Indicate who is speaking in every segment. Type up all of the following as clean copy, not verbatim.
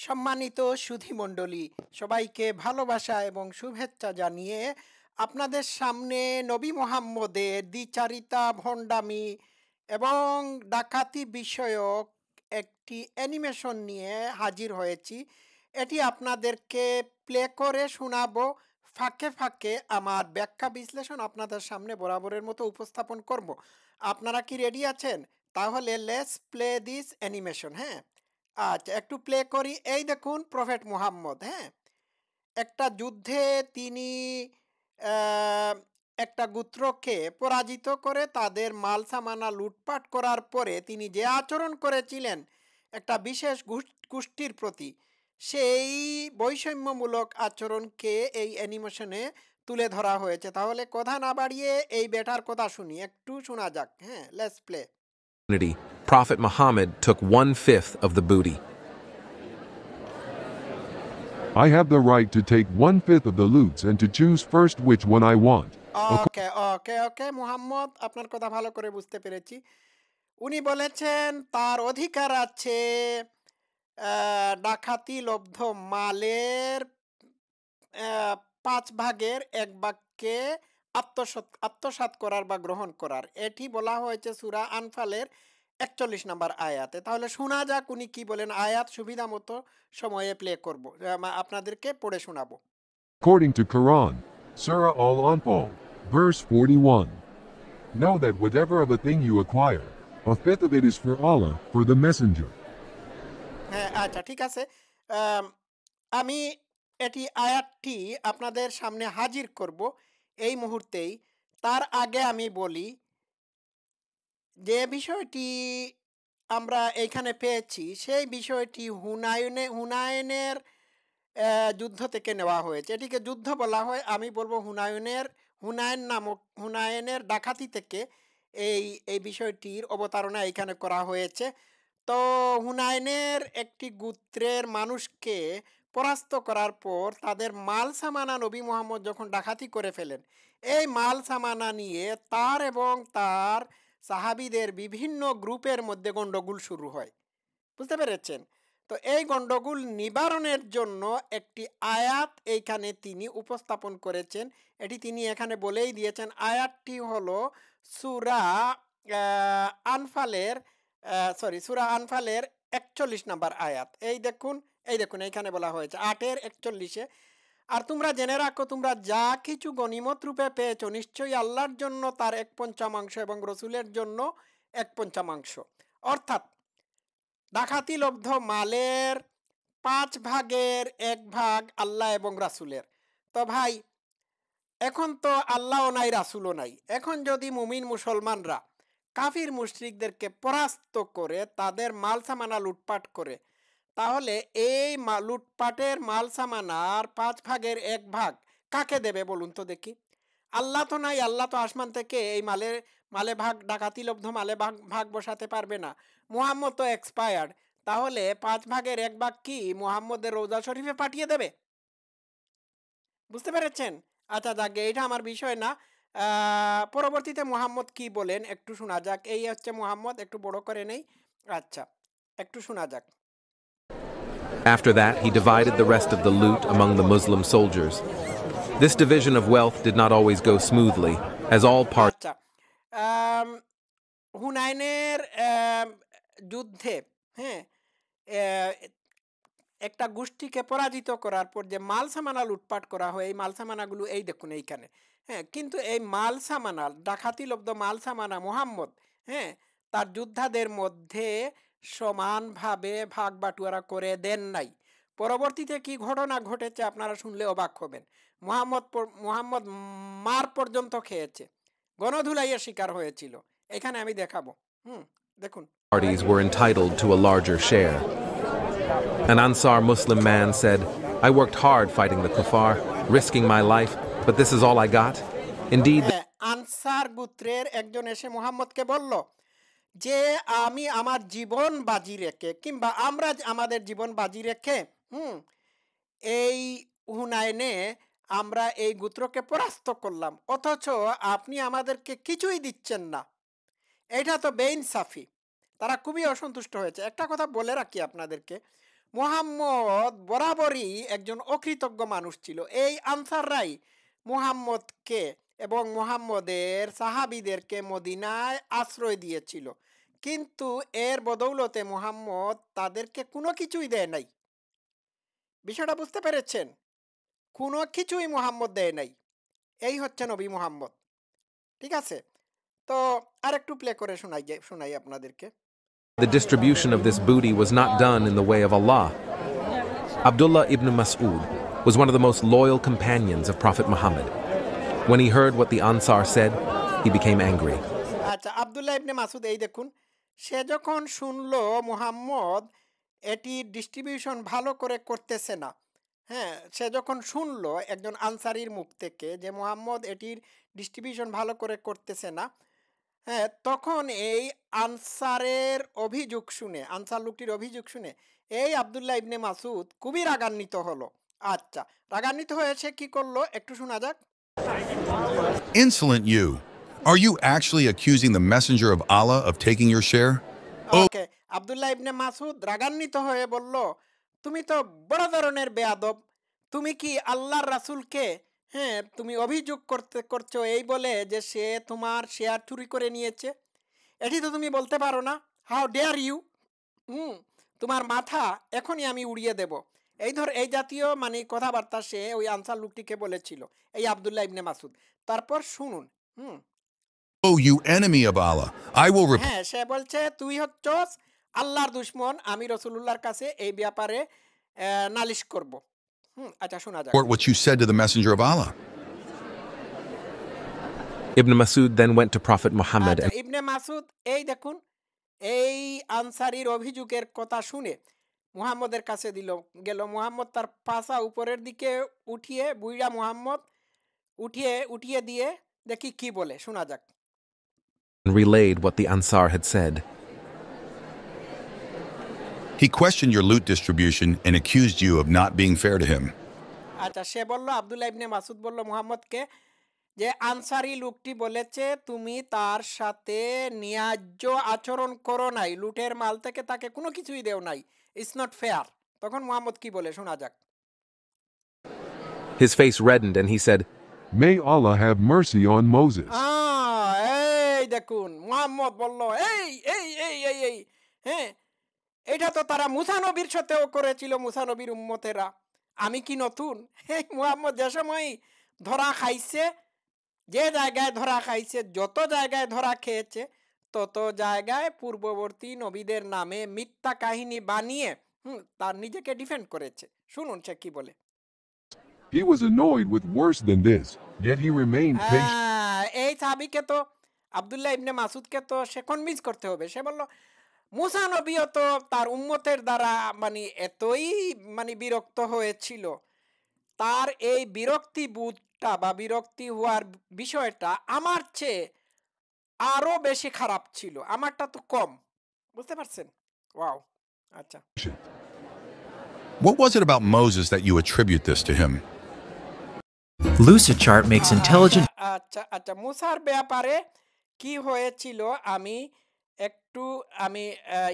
Speaker 1: সম্মানিত সুধীমণ্ডলী, সবাইকে ভালোবাসা এবং শুভেচ্ছা জানিয়ে আপনাদের সামনে নবী মোহাম্মদের দ্বিচারিতা, ভণ্ডামি এবং ডাকাতি বিষয়ক একটি অ্যানিমেশন নিয়ে হাজির হয়েছি। এটি আপনাদেরকে প্লে করে শোনাবো। ফাঁকে ফাঁকে আমার ব্যাখ্যা বিশ্লেষণ আপনাদের সামনে বরাবরের মতো উপস্থাপন করব। আপনারা কি রেডি আছেন? তাহলে লেটস প্লে দিস অ্যানিমেশন। হ্যাঁ, আচ্ছা, একটু প্লে করি। এই দেখুন প্রফেট মুহাম্মদ। হ্যাঁ, একটা যুদ্ধে তিনি আহ, একটা গোত্রকে পরাজিত করে তাদের মাল সামানা লুটপাট করার পরে তিনি যে আচরণ করেছিলেন একটা বিশেষ গোষ্ঠীর প্রতি, সেই বৈষম্যমূলক আচরণকে এই অ্যানিমেশনে তুলে ধরা হয়েছে। তাহলে কথা না বাড়িয়ে এই বেটার কথা শুনি, একটু শোনা যাক। হ্যাঁ, let's play.
Speaker 2: Prophet Muhammad took 1/5 of the booty.
Speaker 3: I have the right to take 1/5 of the loots and to choose first which one I want.
Speaker 1: ওকে ওকে ওকে মুহাম্মদ, আপনার কথা ভালো করে বুঝতে পেরেছি। উনি বলেছেন তার অধিকার আছে ডাকাতি লব্ধ মালের 5/1 আত্মসাৎ করার বা গ্রহণ করার। এটি বলা হয়েছে সূরা আনফালের 41 নম্বর আয়াতে। তাহলে শোনা যাক উনি কি বলেন। আয়াত সুবিধা মতো সময়ে প্লে করব, আপনাদেরকে পড়ে শোনাবো।
Speaker 3: According to Quran, Surah Al-Anfal, verse 41. Know that whatever of a thing you acquire, a fifth of it is for Allah, for the messenger.
Speaker 1: হ্যাঁ, আচ্ছা, ঠিক আছে। আম, আমি এটি আয়াতটি আপনাদের সামনে হাজির করব এই মুহূর্তেই। তার আগে আমি বলি যে বিষয়টি আমরা এইখানে পেয়েছি সেই বিষয়টি হুনায়নের যুদ্ধ থেকে নেওয়া হয়েছে। এটিকে যুদ্ধ বলা হয়, আমি বলবো হুনায়নের ডাকাতি থেকে এই এই বিষয়টির অবতারণা এখানে করা হয়েছে। তো হুনায়নের একটি গোত্রের মানুষকে পরাস্ত করার পর তাদের মাল সামানা নবী মোহাম্মদ যখন ডাকাতি করে ফেলেন, এই মাল সামানা নিয়ে তার এবং তার সাহাবীদের বিভিন্ন গ্রুপের মধ্যে গন্ডগোল শুরু হয়। বুঝতে পেরেছেন? তো এই গন্ডগোল নিবারণের জন্য একটি আয়াত এইখানে তিনি উপস্থাপন করেছেন। এটি তিনি এখানে বলেই দিয়েছেন। আয়াতটি হলো সূরা আনফালের সূরা আনফালের 41 নম্বর আয়াত। এই দেখুন এইখানে বলা হয়েছে 8-41। আর তোমরা জেনে রাখো, তোমরা যা কিছু গনিমত রূপে পেয়েছো নিশ্চয়ই আল্লাহর জন্য তার 1/5 এবং রসুলের জন্য 1/5। অর্থাৎ ডাকাতিলব্ধ মালের 5/1 আল্লাহ এবং রাসুলের। তো ভাই, এখন তো আল্লাহও নাই, রাসুলও নাই। এখন যদি মুমিন মুসলমানরা কাফির মুশরিকদেরকে পরাস্ত করে তাদের মাল সামানা লুটপাট করে, তাহলে এই লুটপাটের মাল সামানার 5/1 কাকে দেবে বলুন তো দেখি? আল্লাহ তো নাই, আল্লাহ তো আসমান থেকে এই মালে ভাগ, ডাকাতিলব্ধ মালে ভাগ বসাতে পারবে না। মুহাম্মদ তো এক্সপায়ার্ড। তাহলে 5/1 কি মুহাম্মদের রোজা শরীফে পাঠিয়ে দেবে? বুঝতে পেরেছেন? আচ্ছা, যাক, এইটা আমার বিষয় না। পরবর্তীতে মুহাম্মদ কি বলেন একটু শোনা যাক। এই হচ্ছে মুহাম্মদ, একটু বড় করে নেই। আচ্ছা, একটু শোনা যাক।
Speaker 2: After that, he divided the rest of the loot among the Muslim soldiers. This division of wealth did not always go smoothly, as all parties.
Speaker 1: আচ্ছা, হুনাইনের যুদ্ধে, হ্যাঁ, একটা গোষ্ঠীকে পরাজিত করার পর যে মাল সামানা লুটপাট করা হয়, এই মাল সামানাগুলো এই দেখুন এইখানে। হ্যাঁ, কিন্তু এই মাল সামানা, ডাকাতিলব্ধ মাল সামানা মুহাম্মদ, হ্যাঁ, তার যোদ্ধাদের মধ্যে সমানভাবে ভাগ বাটুয়ারা করে দেন নাই। পরবর্তীতে কি ঘটনা ঘটেছে আপনারা শুনলে অবাক হবেন। মুহাম্মদ মার পর্যন্ত খেয়েছে, গণধুলাইয়ের শিকার হয়েছিল। এখানে আমি দেখাবো। দেখুন।
Speaker 2: Parties were entitled to a larger share. An Ansar Muslim man said, "I worked hard fighting the kuffar, risking my life, but this is all I got." Indeed,
Speaker 1: answer গোত্রের একজন এসে মুহাম্মদকে বলল যে আমি আমার জীবন বাজি রেখে, কিংবা আমরা আমাদের জীবন বাজি রেখে এই হুনাইনে আমরা এই গোত্রকে পরাস্ত করলাম, অথচ আপনি আমাদেরকে কিছুই দিচ্ছেন না। এটা তো বেইনসাফি। তারা খুবই অসন্তুষ্ট হয়েছে। একটা কথা বলে রাখি আপনাদেরকে, মুহাম্মদ বরাবরই একজন অকৃতজ্ঞ মানুষ ছিল। এই আনসাররাই মুহাম্মদকে এবং মুহাম্মদের সাহাবীদেরকে মদিনায় আশ্রয় দিয়েছিল, কিন্তু এর বদৌলতে মুহাম্মদ তাদেরকে কোনো কিছুই দেয় নাই। বিষয়টা বুঝতে পেরেছেন? কোনো কিছুই মুহাম্মদ দেয় নাই। এই হচ্ছে নবী মুহাম্মদ। ঠিক আছে, তো আরেকটু প্লে করে শোনাই আপনাদেরকে।
Speaker 2: The distribution of this booty was not done in the way of Allah. Abdullah ibn Mas'ud was one of the most loyal companions of Prophet Muhammad. When he heard what the Ansar said, he became angry.
Speaker 1: আচ্ছা, আব্দুল্লাহ ইবনে মাসুদ এই দেখুন, সে যখন শুনলো মুহাম্মদ এটি distribution ভালো করে করতেছে না, হ্যাঁ, সে যখন শুনলো একজন আনসারির মুখ থেকে যে মুহাম্মদ এটির ডিস্ট্রিবিউশন ভালো করে করতেছে না, হ্যাঁ, তখন এই আনসারের অভিযোগ শুনে, আনসার লোকটির অভিযোগ শুনে এই আব্দুল্লাহ ইবনে মাসুদ খুবই রাগান্বিত হলো। আচ্ছা, রাগান্বিত হয়ে সে কি করলো একটু শোনা যাক।
Speaker 4: Insolent you! Are you actually accusing the messenger of Allah of taking your share?
Speaker 1: ওকে, আব্দুল্লাহ ইবনে মাসুদ রাগান্বিত হয়ে বলল, তুমি তো বড় ধরনের বেয়াদব, তুমি কি আল্লাহর রাসূলকে, হ্যাঁ, তুমি অভিযোগ করছো এই বলে যে সে তোমার শেয়ার চুরি করে নিয়েছে? এটি তো তুমি বলতে পারো না। How dare you! তোমার মাথা এখনই আমি উড়িয়ে দেব। এই জাতীয় মানে কথাবার্তা সে ওই আনসার লোকটিকে বলেছিল, এই আব্দুল্লাহ ইবনে মাসুদ। তারপর শুনুন।
Speaker 4: Oh, you enemy of Allah! I will
Speaker 1: হ্যাঁ, সে বলছে তুই হচ্ছস আল্লাহর দুশমন, আমি রাসূলুল্লাহর কাছে এই ব্যাপারে নালিশ করব। আচ্ছা, শোনা যাক।
Speaker 4: report what you said to the messenger of Allah.
Speaker 2: Ibn Mas'ud then went to Prophet Muhammad and
Speaker 1: ইবনে মাসুদ এই দেখুন, এই আনসারীর অভিযোগের কথা শুনে মুহাম্মদের কাছে গেল। মুহাম্মদ তার পাছা উপরের দিকে উঠিয়ে, বুইড়া মুহাম্মদ উঠিয়ে দিয়ে দেখি কি বলে, শোনা যাক।
Speaker 2: relayed what the Ansar had said.
Speaker 4: He questioned your loot distribution and accused you of not being fair to him.
Speaker 1: আচ্ছা, সে বলল, আব্দুল্লাহ ইবনে মাসুদ বলল মুহাম্মদকে যে আনসারি লোকটি বলেছে তুমি তার সাথে ন্যায্য আচরণ করো নাই, লুটের মাল থেকে তাকে কোনো কিছুই দেও নাই, ইটস নট ফেয়ার। তখন মুহাম্মদ কি বলে শোনা যাক।
Speaker 2: His face reddened and he said,
Speaker 3: May Allah have mercy on Moses.
Speaker 1: এই দেখুন, মুহাম্মদ বলল এই এই এই এই এই হ্যাঁ, এটা তো তারা মুসা নবীর সাথেও করেছিল, মুসা নবীর উম্মতেরা, আমি কি নতুন? এই মুহাম্মদ যে সময় ধরা খাইছে, যে জায়গায় ধরা খাইছে, যত জায়গায় ধরা খেয়েছে, তত জায়গায় পূর্ববর্তী নবীদের নামে মিথ্যা কাহিনী বানিয়ে তার নিজেকে ডিফেন্ড করেছে। শুনুন সে কি বলে।
Speaker 3: He was annoyed with worse than this, yet he remained patient.
Speaker 1: এই সাহাবীকে তো, আব্দুল্লাহ ইবনে মাসুদকে তো সে কনভিন্স করতে হবে। সে বলল মুসা নবীও তো তার উম্মতের দ্বারা মানে এতই মানে বিরক্ত হয়েছিল, তার এই বিরক্তি বোধটা বা বিরক্তি হওয়ার বিষয়টা আমার চেয়ে আরো বেশি খারাপ ছিল, আমারটা তো কম। বুঝতে পারছেন? ওয়াও। আচ্ছা,
Speaker 4: What was it about Moses that you attribute this to him?
Speaker 5: Lucidchart makes intelligent.
Speaker 1: আচ্ছা আচ্ছা, মুসার ব্যাপারে কি হয়েছিল আমি একটু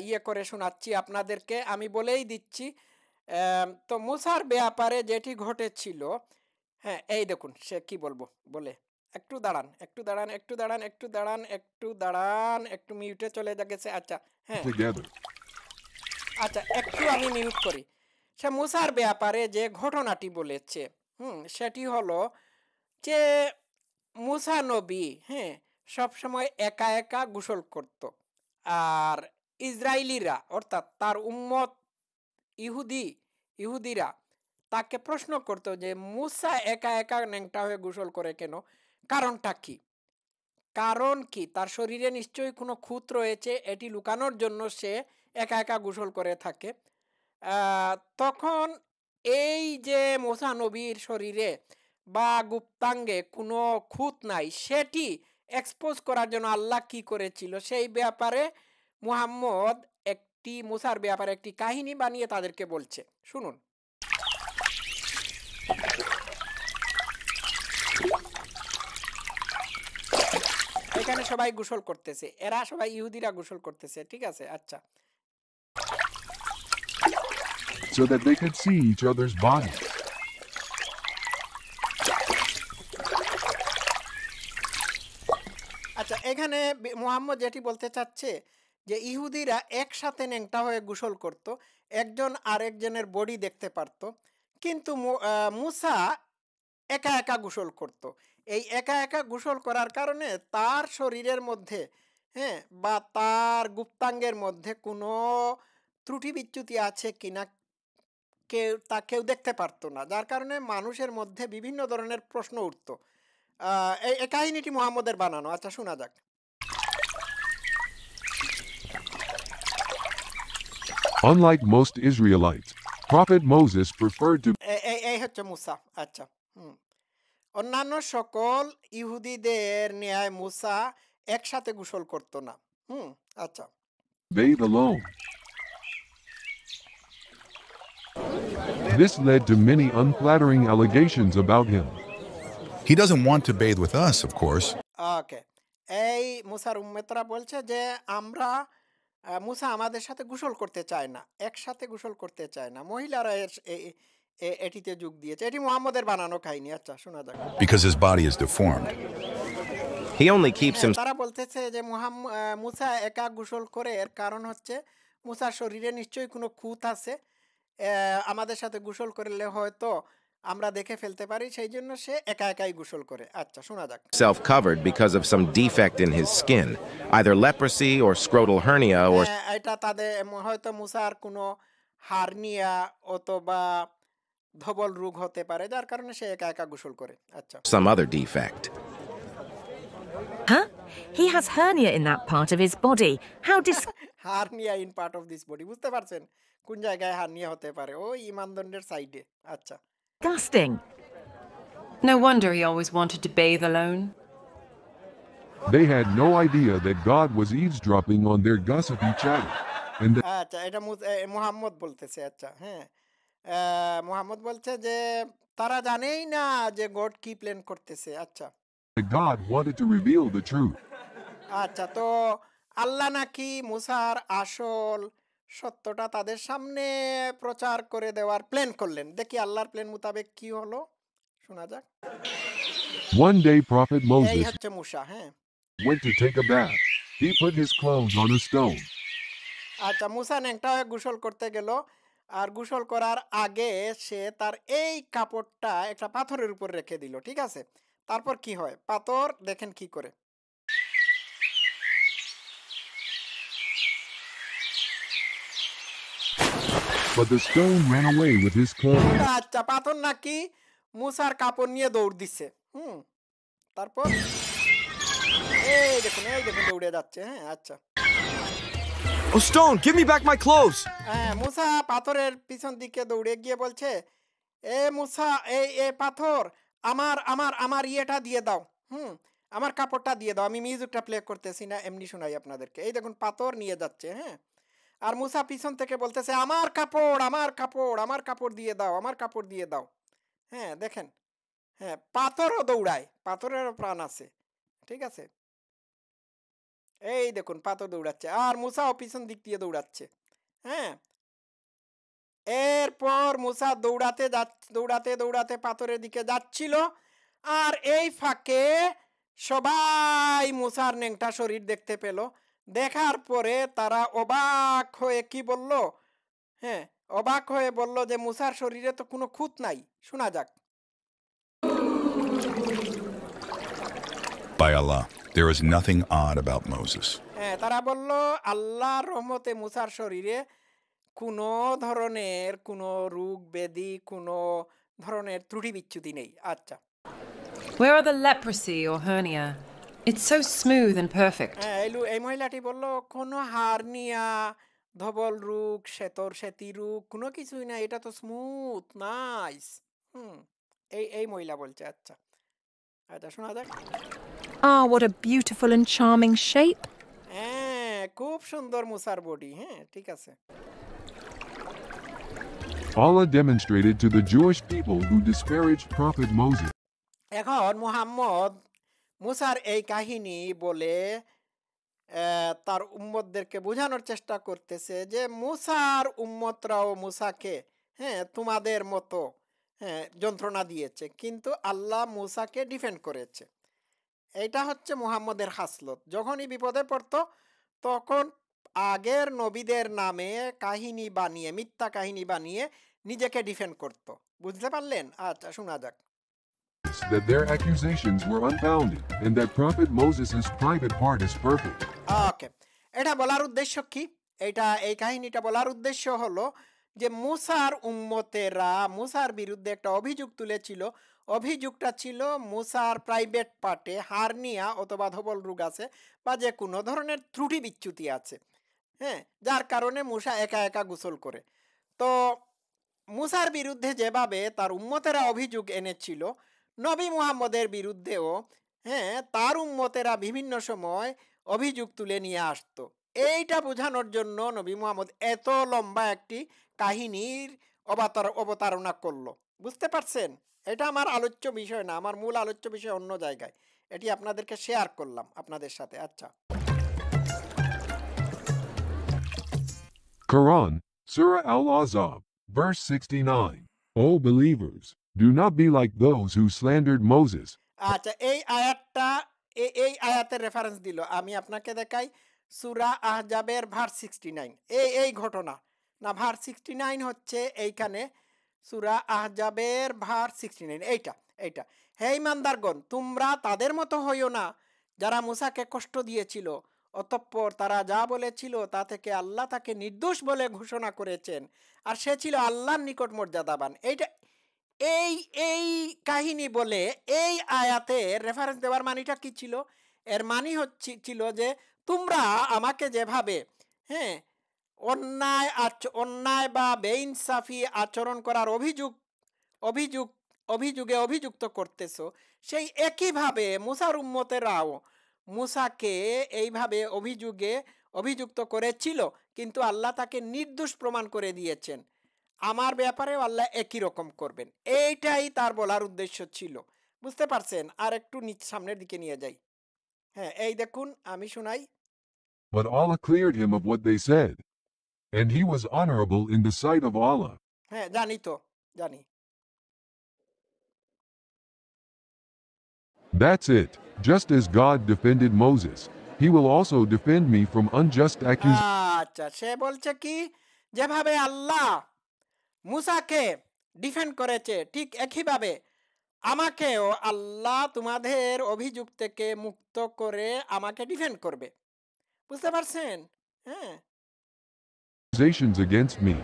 Speaker 1: ইয়ে করে শোনাচ্ছি আপনাদেরকে, আমি বলেই দিচ্ছি। তো মুসার ব্যাপারে যেটি ঘটেছিল, হ্যাঁ, এই দেখুন সে কি বলবো বলে। একটু দাঁড়ান, একটু দাঁড়ান, একটু দাঁড়ান, একটু দাঁড়ান, একটু দাঁড়ান, একটু মিউটে চলে গেছে। আচ্ছা, হ্যাঁ,
Speaker 3: Together.
Speaker 1: আচ্ছা, একটু আমি মিউট করি। সে মুসার ব্যাপারে যে ঘটনাটি বলেছে, সেটি হলো যে মুসা নবী, হ্যাঁ, সবসময় একা একা গোসল করত, আর ইসরায়েলিরা অর্থাৎ তার উম্মত ইহুদিরা তাকে প্রশ্ন করতো যে মুসা একা একা ন্যাংটা হয়ে গোসল করে কেন, কারণটা কি? কারণ কি? তার শরীরে নিশ্চয়ই কোনো খুঁত রয়েছে, এটি লুকানোর জন্য সে একা একা গোসল করে থাকে। তখন এই যে মুসা নবীর শরীরে বা গুপ্তাঙ্গে কোনো খুঁত নাই, সেটি এক্সপোজ করার জন্য আল্লাহ কি করেছিল সেই ব্যাপারে মুহাম্মদ মুসার ব্যাপারে একটি কাহিনী বানিয়ে তাদেরকে বলছে। শুনুন। এখানে সবাই গোসল করতেছে, এরা সবাই ইহুদিরা গোসল করতেছে, ঠিক আছে? আচ্ছা,
Speaker 3: so that they could see each other's bodies.
Speaker 1: আচ্ছা, এখানে মুহাম্মদ যেটি বলতে চাচ্ছে যে ইহুদিরা একসাথে ন্যাংটা হয়ে গোসল করত, একজন আরেকজনের বডি দেখতে পারত, কিন্তু মুসা একা একা গোসল করত। এই একা একা গোসল করার কারণে তার শরীরের মধ্যে, হ্যাঁ, বা তার গুপ্তাঙ্গের মধ্যে কোনো ত্রুটি বিচ্যুতি আছে কিনা কেউ দেখতে পারতো না, যার কারণে মানুষের মধ্যে বিভিন্ন ধরনের প্রশ্ন উঠতো। এই কাহিনীটি মুহাম্মদের বানানো। আচ্ছা, শোনা যাক।
Speaker 3: Unlike most Israelites, Prophet Moses preferred to
Speaker 1: এই হচ্ছে মুসা। আচ্ছা, অন্যান্য সকল ইহুদিদের ন্যায় মুসা একসাথে গোসল করতো না। আচ্ছা,
Speaker 3: bathe alone. This led to many unflattering allegations about him.
Speaker 4: He doesn't want to bathe with us, of course.
Speaker 1: ওকে। এই মুসার উম্মতরা বলছে যে আমরা মুসা আমাদের সাথে গোসল করতে চায় না, একসাথে গোসল করতে চায় না। মহিলারা এটিতে যোগ দিয়েছে। এটি মুহাম্মদের বানানো কাহিনী। আচ্ছা, শোনা যাক।
Speaker 4: Because his body is deformed.
Speaker 2: He only keeps him.
Speaker 1: তারা বলতেছে যে মুসা একা গোসল করে, এর কারণ হচ্ছে মুসার শরীরে নিশ্চয়ই কোনো খুঁত আছে, আমাদের সাথে গোসল করলে হয়তো আমরা দেখে ফেলতে পারি, সেই জন্য সে একা একাই গোসল করে। আচ্ছা, শোনা যাক।
Speaker 2: Self-covered because of some defect in his skin, either leprosy or scrotal hernia or
Speaker 1: এটা তাদের হয়তো মুসার কোনো হার্নিয়া অথবা ধবল রোগ হতে পারে, যার কারণে সে একা একা গোসল করে। আচ্ছা,
Speaker 2: some other defect.
Speaker 5: Huh? He has hernia in that part of his body. How
Speaker 1: hernia in part of this body, বুঝতে পারছেন কোন জায়গায় হার্নিয়া হতে পারে? ওই ইমানদণ্ডের সাইডে। আচ্ছা,
Speaker 5: disgusting.
Speaker 6: No wonder he always wanted to bathe alone.
Speaker 3: They had no idea that God was eavesdropping on their gossipy chatter, and that
Speaker 1: আচ্ছা, এটা মুহাম্মদ বলতেছে। আচ্ছা, হ্যাঁ, মুহাম্মদ বলছে যে তারা জানেই না যে গড কি প্ল্যান করতেছে। আচ্ছা,
Speaker 3: God wanted to reveal the truth.
Speaker 1: আচ্ছা, তো আল্লাহ নাকি মুসার আসল সত্যটা তাদের সামনে প্রচার করে দেওয়ার প্ল্যান করলেন। দেখি আল্লাহর প্ল্যান মোতাবেক কি হলো, শোনা যাক।
Speaker 3: One day, Prophet
Speaker 1: এই
Speaker 3: Moses
Speaker 1: হচ্ছে মুসা। হ্যাঁ,
Speaker 3: went to take a bath. He put his clothes on a stone.
Speaker 1: আচ্ছা, মুসা ন্যাংটা হয়ে গোসল করতে গেল, আর গোসল করার আগে সে তার এই কাপড়টা একটা পাথরের উপর রেখে দিল। ঠিক আছে, তারপর কি হয়? পাথর দেখেন কি করে।
Speaker 3: But the stone ran away with his clothes.
Speaker 1: আচ্ছা, পাথর নাকি মুসার কাপড় নিয়ে দৌড় দিচ্ছে। তারপর এই দেখুন দৌড়ে যাচ্ছে। হ্যাঁ, আচ্ছা,
Speaker 7: Oh, stone, give me back my clothes!
Speaker 1: হ্যাঁ, মুসা পাথরের পিছন দিকে দৌড়ে গিয়ে বলছে, এ মুসা, এই পাথর আমার আমার আমার ইয়েটা দিয়ে দাও, আমার কাপড়টা দিয়ে দাও। আমি মিউজিকটা প্লে করতেছি না, এমনি শোনাই আপনাদেরকে। এই দেখুন পাথর নিয়ে যাচ্ছে। হ্যাঁ, আর মুসা পিছন থেকে বলতেছে, আমার কাপড় আমার কাপড় আমার কাপড় দিয়ে দাও, আমার কাপড় দিয়ে দাও। হ্যাঁ, দেখেন, হ্যাঁ, পাথরও দৌড়ায়, পাথরেরও প্রাণ আছে। ঠিক আছে, এই দেখুন পাথর দৌড়াচ্ছে, আর মুসাও পিছন দিক দিয়ে দৌড়াচ্ছে। হ্যাঁ, এরপর মুসা দৌড়াতে দৌড়াতে পাথরের দিকে যাচ্ছিল, আর এই ফাঁকে সবাই মুসার ন্যাংটা শরীর দেখতে পেল। দেখার পরে তারা অবাক হয়ে কি বলল? হ্যাঁ, অবাক হয়ে বলল যে মুসার শরীরে তো কোনো খুঁত নাই। শোনা যাক।
Speaker 4: By Allah, there is nothing odd about Moses.
Speaker 1: হ্যাঁ, তারা বলল আল্লাহর রহমতে মুসার শরীরে কোনো ধরনের কোনো রোগ ব্যাধি, কোনো ধরনের ত্রুটি বিচ্যুতি নেই। আচ্ছা,
Speaker 6: Where are the leprosy or hernia? It's so smooth and perfect.
Speaker 1: হ্যাঁ, এই মহিলাটি বলল কোনো হার্নিয়া, ধবল রোগ, সেতি রোগ কোনো কিছুই না, এটা তো স্মুথ নাইস। এই মহিলা বলছে। আচ্ছা, আচ্ছা, শোনা যাক।
Speaker 5: Ah, what a beautiful and charming shape.
Speaker 1: হ্যাঁ, খুব সুন্দর মুসার বডি। হ্যাঁ, ঠিক আছে।
Speaker 3: Allah demonstrated to the Jewish people who disparaged Prophet Moses
Speaker 1: এখন মুহাম্মদ মুসার এই কাহিনী বলে তার উম্মতদেরকে বোঝানোর চেষ্টা করতেছে যে মুসার উম্মতরাও মুসাকে, হ্যাঁ তোমাদের মতো হ্যাঁ যন্ত্রণা দিয়েছে, কিন্তু আল্লাহ মুসাকে ডিফেন্ড করেছে। এইটা হচ্ছে মুহাম্মদের হাসলত। যখনই বিপদে পড়তো তখন আগের নবীদের নামে কাহিনী বানিয়ে, মিথ্যা কাহিনী বানিয়ে নিজেকে ডিফেন্ড করত। বুঝতে পারলেন? আচ্ছা শোনা যাক।
Speaker 3: That their accusations were unfounded, and that Prophet Moses' private part is perfect.
Speaker 1: ওকে, এটা বলার উদ্দেশ্য কি? এই কাহিনীটা বলার উদ্দেশ্য হলো যে মুসার উম্মতেরা মুসার বিরুদ্ধে একটা অভিযোগ তুলেছিল। অভিযোগটা ছিল মুসার প্রাইভেট পার্টে হার্নিয়া অথবা ধবল রোগ আছে বা যে কোনো ধরনের ত্রুটি বিচ্যুতি আছে, হ্যাঁ, যার কারণে মুসা একা একা গোসল করে। তো মুসার বিরুদ্ধে যেভাবে তার উম্মতেরা অভিযোগ এনেছিল, নবী মুহাম্মদের বিরুদ্ধেও হ্যাঁ তার উম্মতেরা বিভিন্ন সময় অভিযোগ তুলে নিয়ে আসতো। এইটা বোঝানোর জন্য নবী মুহাম্মদ এত লম্বা একটি কাহিনীর অবতারণা করলো। বুঝতে পারছেন? এটা আমার আলোচ্য বিষয় না, আমার মূল আলোচ্য বিষয় অন্য জায়গায়। এটি আপনাদেরকে শেয়ার করলাম আপনাদের সাথে। আচ্ছা,
Speaker 3: Quran, Surah Al-Ahzab, verse 69. O believers, do not be like those who slandered Moses.
Speaker 1: আচ্ছা, এই আয়াতটা এই আয়াতের রেফারেন্স দিল। আমি আপনাকে দেখাই সূরা আহজাবের ভার্স 69। এই ঘটনা না, ভার্স 69 হচ্ছে এইখানে সূরা আহজাবের ভার্স 69। এইটা হে ইমানদারগণ, তোমরা তাদের মতো হইও না যারা মুসাকে কষ্ট দিয়েছিল, অতঃপর তারা যা বলেছিল তা থেকে আল্লাহ তাকে নির্দোষ বলে ঘোষণা করেছেন, আর সে ছিল আল্লাহর নিকট মর্যাদাবান। এই কাহিনী বলে এই আয়াতের রেফারেন্স দেওয়ার মানিটা কি ছিল? এর মানি ছিল যে তোমরা আমাকে যেভাবে হ্যাঁ অন্যায় বা বেইনসাফি আচরণ করার অভিযোগে অভিযুক্ত করতেছো, সেই একইভাবে মুসার উম্মতেরাও মুসাকে এইভাবে অভিযুক্ত করেছিল, কিন্তু আল্লাহ তাকে নির্দোষ প্রমাণ করে দিয়েছেন। আমার ব্যাপারেও আল্লাহ একই রকম করবেন। এইটাই তার বলার উদ্দেশ্য ছিল। বুঝতে পারছেন? আর একটু সামনের দিকে নিয়ে যাই। হ্যাঁ, এই দেখুন, আমি শোনাই।
Speaker 3: But Allah cleared him of what they said, and he was honorable in the sight of Allah.
Speaker 1: হ্যাঁ, জানি।
Speaker 3: That's it. Just as God defended Moses, he will also defend me from unjust accusations.
Speaker 1: আচ্ছা, সে বলছে কি, যেভাবে আল্লাহ মুসাকে defend করেছে ঠিক একইভাবে আমাকেও আল্লাহ তোমাদের অভিযোগ থেকে মুক্ত করে আমাকে ডিফেন্ড করবে। বুঝতে পারছেন? হ্যাঁ,
Speaker 3: Against me.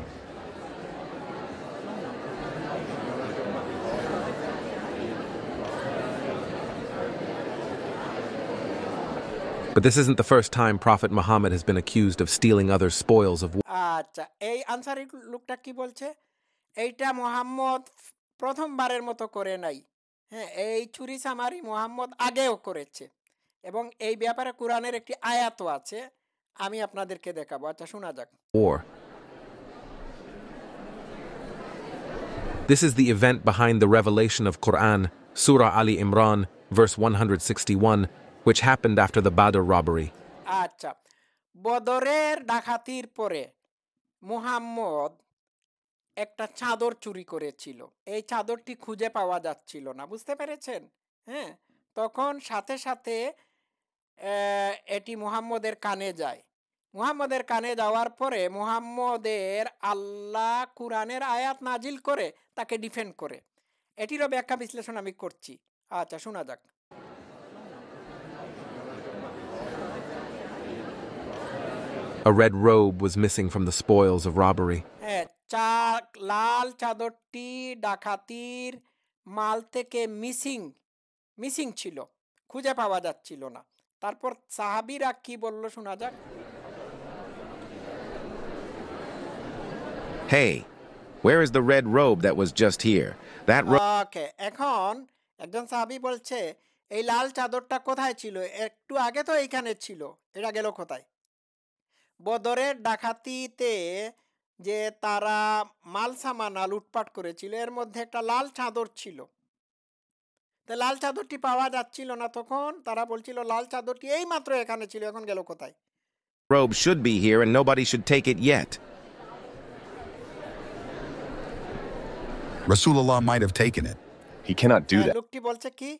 Speaker 2: But this isn't the first time Prophet Muhammad has been accused of stealing others' spoils of war.
Speaker 1: আচ্ছা, এই আনসারি লোকটা কি বলছে? এইটা মুহাম্মদ প্রথমবারের মতো করে নাই। হ্যাঁ, এই চুরি চামারি মুহাম্মদ আগেও করেছে, এবং এই ব্যাপারে কোরআনের একটি আয়াতও আছে, আমি আপনাদেরকে দেখাবো। আচ্ছা, শোনা যাক।
Speaker 2: This is the event behind the revelation of Quran, Surah Ali Imran, verse 161, which happened after the Badr robbery.
Speaker 1: আচ্ছা, বদরের ডাকাতির পরে মুহাম্মদ একটা চাদর চুরি করেছিল। এই চাদরটি খুঁজে পাওয়া যাচ্ছিল না। বুঝতে পেরেছেন? হ্যাঁ, তখন সাথে সাথে এটি মুহাম্মদের কানে যায়। মুহাম্মদের কানে যাওয়ার পরে মুহাম্মদের আল্লাহ কুরআনের আয়াত নাজিল করে তাকে ডিফেন্ড করে। এটিরও ব্যাখ্যা বিশ্লেষণ আমি করছি। আচ্ছা, শোনা যাক।
Speaker 2: A red robe was missing from the spoils of robbery.
Speaker 1: হ্যাঁ, লাল চাদরটি ডাকাতির মাল থেকে মিসিং ছিল, খুঁজে পাওয়া যাচ্ছিল না। তারপর সাহাবীরা কি বলল শোনা যাক।
Speaker 8: Hey, where is the red robe that was just here? That
Speaker 1: ওকে, এখন একজন সাহাবী বলছে এই লাল চাদরটা কোথায় ছিল? একটু আগে তো এইখানে ছিল, এটা গেল কোথায়? বদরের ডাকাতিতে যে তারা মাল সামানা লুটপাট করেছিল, এর মধ্যে একটা লাল চাদর ছিল। তো লাল চাদরটি পাওয়া যাচ্ছিল না, তখন তারা বলছিল লাল চাদরটি এই মাত্র এখানে ছিল, এখন গেল কোথায়?
Speaker 8: robe should be here and nobody should take it yet.
Speaker 4: Rasulullah might have taken it.
Speaker 9: He cannot do that.
Speaker 1: লোকটি বলছে কি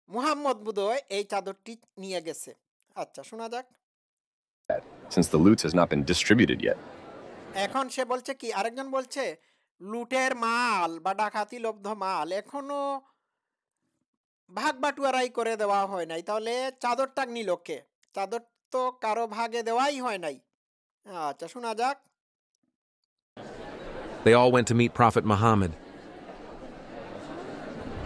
Speaker 1: মুহাম্মদ বোধহয় এই চাদরটি নিয়ে গেছে। আচ্ছা শোনা যাক।
Speaker 9: Since the loot has not been distributed yet.
Speaker 1: এখন সে বলছে কি আরেকজন বলছে লুটের মাল বা ডাকাতি লব্ধ মাল এখনো ভাগ বাটুয়ারাই করে দেওয়া হয় নাই, তাহলে চাদরটা নিল কে? চাদর তো কারো ভাগে দেওয়াই হয় নাই। আচ্ছা শোনা যাক।
Speaker 2: They all went to meet Prophet Muhammad.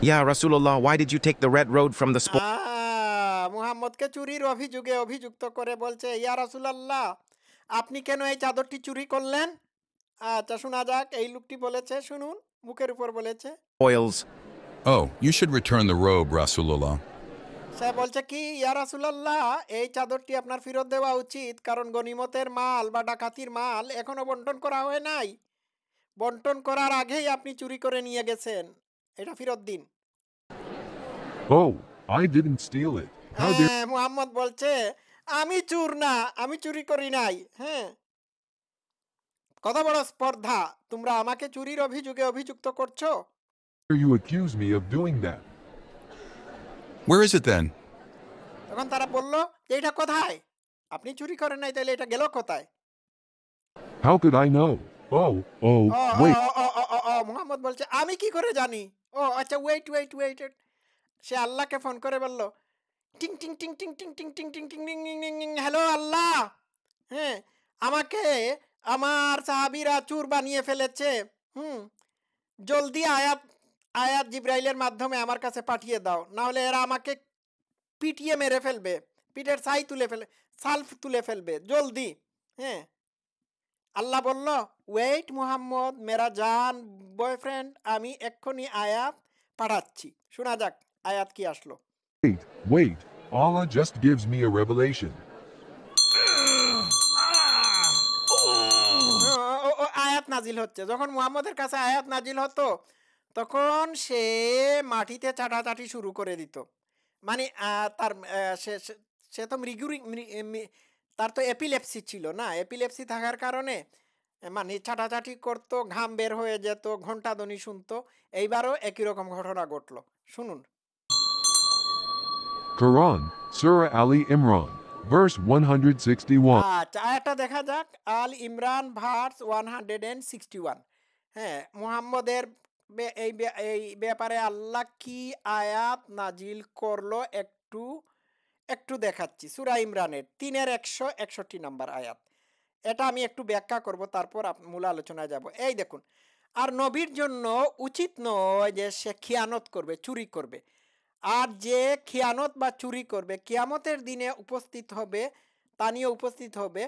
Speaker 8: Ya Rasulullah, why did you take the red road from the spoil?
Speaker 1: মুহাম্মদকে চুরির অভিযোগে অভিযুক্ত করে বলছে ইয়া রাসূলুল্লাহ আপনি কেন এই চাদরটি চুরি করলেন? আচ্ছা শোনা যাক। এই লোকটি বলেছে, শুনুন, মুখের উপর বলেছে।
Speaker 8: Spoils.
Speaker 4: Oh, you should return the robe, Rasulullah.
Speaker 1: সে বলছে কি ইয়া রাসূলুল্লাহ এই চাদরটি আপনার ফেরত দেওয়া উচিত, কারণ গনিমতের মাল বা ডাকাতির মাল এখনো বন্টন করা হয় নাই। বন্টন করার আগেই আপনি চুরি করে নিয়ে গেছেন, এটা ফেরত দিন।
Speaker 3: Oh, I didn't steal it. How dare
Speaker 1: Muhammad বলছে আমি চোর না, আমি চুরি করি নাই। হ্যাঁ, কত বড় স্পর্ধা! তোমরা আমাকে চুরির অভিযোগে অভিযুক্ত করছো।
Speaker 3: you accuse me of doing that?
Speaker 4: Where is it then?
Speaker 1: তখন তারা বলল যে এটা কোথায়? আপনি চুরি করেন নাই, তাহলে এটা গেল কোথায়?
Speaker 3: How could I know? Oh, wait.
Speaker 1: Muhammad বলছে আমি কি করে জানি? ও আচ্ছা, ওয়েট। সে আল্লাহকে ফোন করে বলল টিং টিং টিং টিং টিং টিং টিং টিং টিং টিং টিং টিং, হ্যালো আল্লাহ, হ্যাঁ আমাকে আমার সাহাবীরা চোর বানিয়ে ফেলেছে। জলদি আয়াত জিব্রাইলের মাধ্যমে আমার কাছে পাঠিয়ে দাও, না হলে এরা আমাকে পিটিয়ে মেরে ফেলবে, পিঠের সালফ তুলে ফেলবে, জলদি। হ্যাঁ, আল্লাহ বলল ওয়েট মুহাম্মদ মেরা জান বয়ফ্রেন্ড, আমি এক্ষুনি আয়াত পাঠাচ্ছি। শোনা যাক আয়াত কি আসলো।
Speaker 3: Wait, Allah just gives me a revelation.
Speaker 1: আয়াত নাজিল হচ্ছে। যখন মুহাম্মদের কাছে আয়াত নাজিল হতো তখন সে মাটিতে চাটাচাটি শুরু করে দিত। মানে তার সে তো তার তো এপিলেপসি ছিল না, এপিলেপসি থাকার কারণে মানে চাটাচাটি করতো, ঘাম বের হয়ে যেত, ঘন্টা ধ্বনি শুনতো। এইবারও একই রকম ঘটনা ঘটলো, শুনুন।
Speaker 3: Quran, Surah Ali Imran, verse 161.
Speaker 1: আচ্ছা আয়াতটা দেখা যাক। আল ইমরান ভার্স 161। হ্যাঁ, মুহাম্মদের এই ব্যাপারে আল্লাহ কি আয়াত নাজিল করলো একটু দেখাচ্ছি। সূরা ইমরানের 3:161 নম্বর আয়াত। এটা আমি একটু ব্যাখ্যা করব, তারপর মূল আলোচনায় যাব। এই দেখুন, আর নবীর জন্য উচিত নয় যে সে খিয়ানত করবে, চুরি করবে। আর যে খিয়ানত বা চুরি করবে কিয়ামতের দিনে উপস্থিত হবে, তা নিয়ে উপস্থিত হবে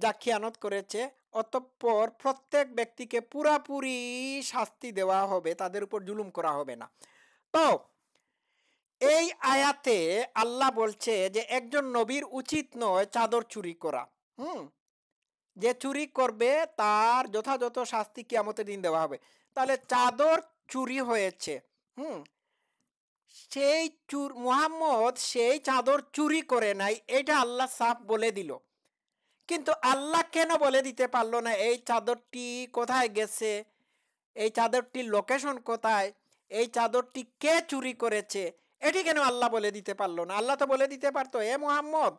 Speaker 1: যা খিয়ানত করেছে। অতঃপর প্রত্যেক ব্যক্তিকে পুরাপুরি শাস্তি দেওয়া হবে, তাদের উপর জুলুম করা হবে না। তো এই আয়াতে আল্লাহ বলছে যে একজন নবীর উচিত নয় চাদর চুরি করা। যে চুরি করবে তার যথাযথ শাস্তি কিয়ামতের দিন দেওয়া হবে। তাহলে চাদর চুরি হয়েছে, সেই মুহাম্মদ সেই চাদর চুরি করে নাই, এটা আল্লাহ সাফ বলে দিল। কিন্তু আল্লাহ কেন বলে দিতে পারলো না এই চাদরটি কোথায় গেছে, এই চাদরটির লোকেশন কোথায়, এই চাদরটি কে চুরি করেছে, এটি কেন আল্লাহ বলে দিতে পারলো না? আল্লাহ তো বলে দিতে পারতো, এ মুহাম্মদ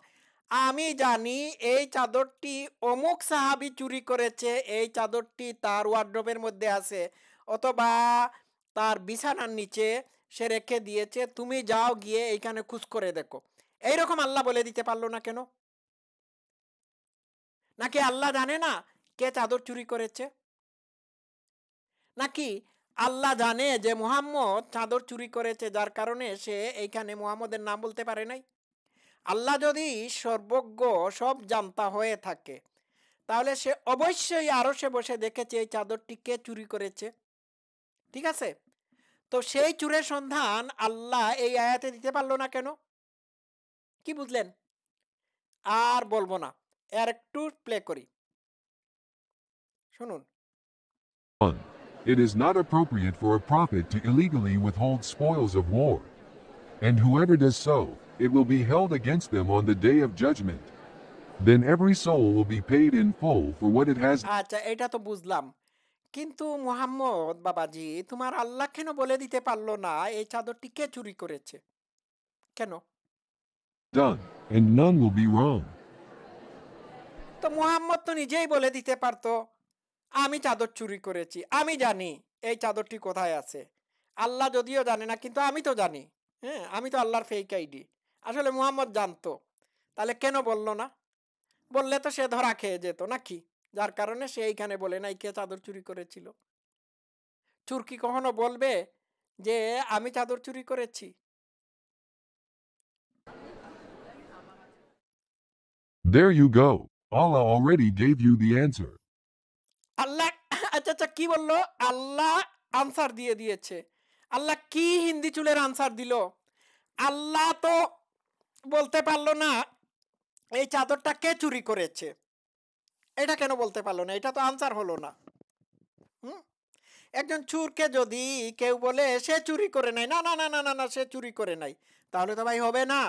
Speaker 1: আমি জানি এই চাদরটি অমুক সাহাবী চুরি করেছে, এই চাদরটি তার ওয়ার্ড্রোবের মধ্যে আছে অথবা তার বিছানার নিচে সে রেখে দিয়েছে, তুমি যাও গিয়ে এইখানে খোঁজ করে দেখো। এইরকম আল্লাহ বলে দিতে পারলো না কেন? নাকি আল্লাহ জানে না কে চাদর চুরি করেছে? নাকি আল্লাহ জানে যে মুহাম্মদ চাদর চুরি করেছে, যার কারণে সে এইখানে মুহাম্মদের নাম বলতে পারে নাই? আল্লাহ যদি সর্বজ্ঞ সব জানতা হয়ে থাকে তাহলে সে অবশ্যই আরশে বসে দেখেছে এই চাদরটি কে চুরি করেছে, ঠিক আছে? তো সেই চুরের সন্ধান আল্লাহ এই আয়াতে দিতে পারলো না কেন? কি বুঝলেন? আর বলবো না, এর একটু প্লে করি, শুনুন।
Speaker 3: It is not appropriate for a prophet to illegally withhold spoils of war. And whoever does so, it will be held against them on the day of judgment. Then every soul will be paid in full for what it has.
Speaker 1: আচ্ছা, এটা তো বুঝলাম, কিন্তু মুহাম্মদ বাবাজি, তোমার আল্লাহ কেন বলে দিতে পারলো না এই চাদরটি কে চুরি করেছে? কেন?
Speaker 3: Done, and none will be wrong.
Speaker 1: তো মুহাম্মদ তো নিজেই বলে দিতে পারতো, আমি চাদর চুরি করেছি, আমি জানি এই চাদরটি কোথায় আছে। আল্লাহ যদিও জানে না, কিন্তু আমি তো জানি। হ্যাঁ, আমি তো আল্লাহর ফেক আইডি। আসলে মুহাম্মদ জানতো, তাহলে কেন বলল না? বললে তো সে ধরা খেয়ে যেত নাকি? যার কারণে সে এইখানে বলে নাই কে চাদর চুরি করেছিল। চোর কি কখনো বলবে যে আমি চাদর চুরি করেছি?
Speaker 3: There you go. Allah already gave you the answer.
Speaker 1: আল্লাহ আচ্ছা আচ্ছা, কি বললো? আল্লাহ আনসার দিয়ে দিয়েছে। আল্লাহ কি হিন্দি চুলের আনসার দিল? আল্লাহ তো বলতে পারলো না এই চাদরটা কে চুরি করেছে। এটা কেন বলতে পারলো না? এটা তো আনসার হলো না। হুম, একজন চোরকে যদি কেউ বলে সে চুরি করে নাই, না না না না না না সে চুরি করে নাই, তাহলে তো ভাই হবে না।